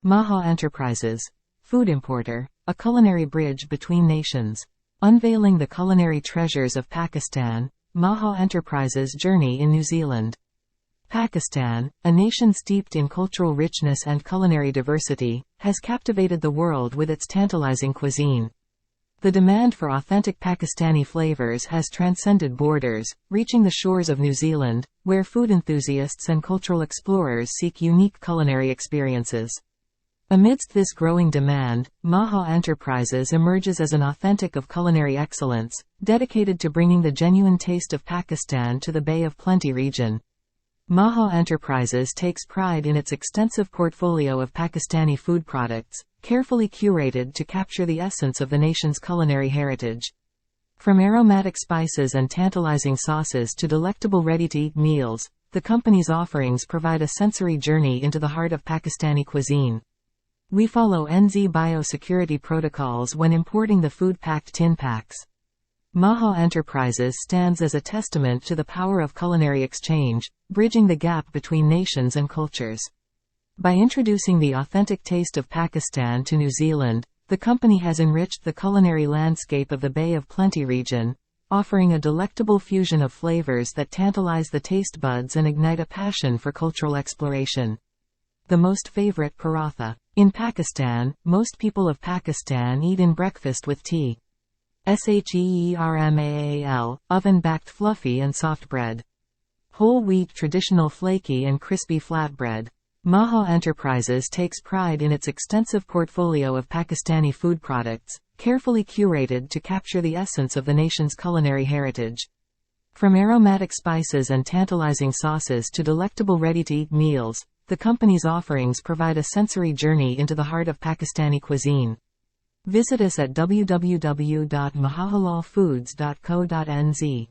Maha Enterprises. Food importer. A culinary bridge between nations. Unveiling the culinary treasures of Pakistan, Maha Enterprises' journey in New Zealand. Pakistan, a nation steeped in cultural richness and culinary diversity, has captivated the world with its tantalizing cuisine. The demand for authentic Pakistani flavors has transcended borders, reaching the shores of New Zealand, where food enthusiasts and cultural explorers seek unique culinary experiences. Amidst this growing demand, Maha Enterprises emerges as an authentic of culinary excellence, dedicated to bringing the genuine taste of Pakistan to the Bay of Plenty region. Maha Enterprises takes pride in its extensive portfolio of Pakistani food products, carefully curated to capture the essence of the nation's culinary heritage. From aromatic spices and tantalizing sauces to delectable ready-to-eat meals, the company's offerings provide a sensory journey into the heart of Pakistani cuisine. We follow NZ biosecurity protocols when importing the food-packed tin packs. Maha Enterprises stands as a testament to the power of culinary exchange, bridging the gap between nations and cultures. By introducing the authentic taste of Pakistan to New Zealand, the company has enriched the culinary landscape of the Bay of Plenty region, offering a delectable fusion of flavors that tantalize the taste buds and ignite a passion for cultural exploration. The most favorite paratha. In Pakistan, most people of Pakistan eat in breakfast with tea. Sheermal, oven-backed fluffy and soft bread. Whole wheat traditional flaky and crispy flatbread. Maha Enterprises takes pride in its extensive portfolio of Pakistani food products, carefully curated to capture the essence of the nation's culinary heritage. From aromatic spices and tantalizing sauces to delectable ready-to-eat meals, the company's offerings provide a sensory journey into the heart of Pakistani cuisine. Visit us at www.mahahalalfoods.co.nz.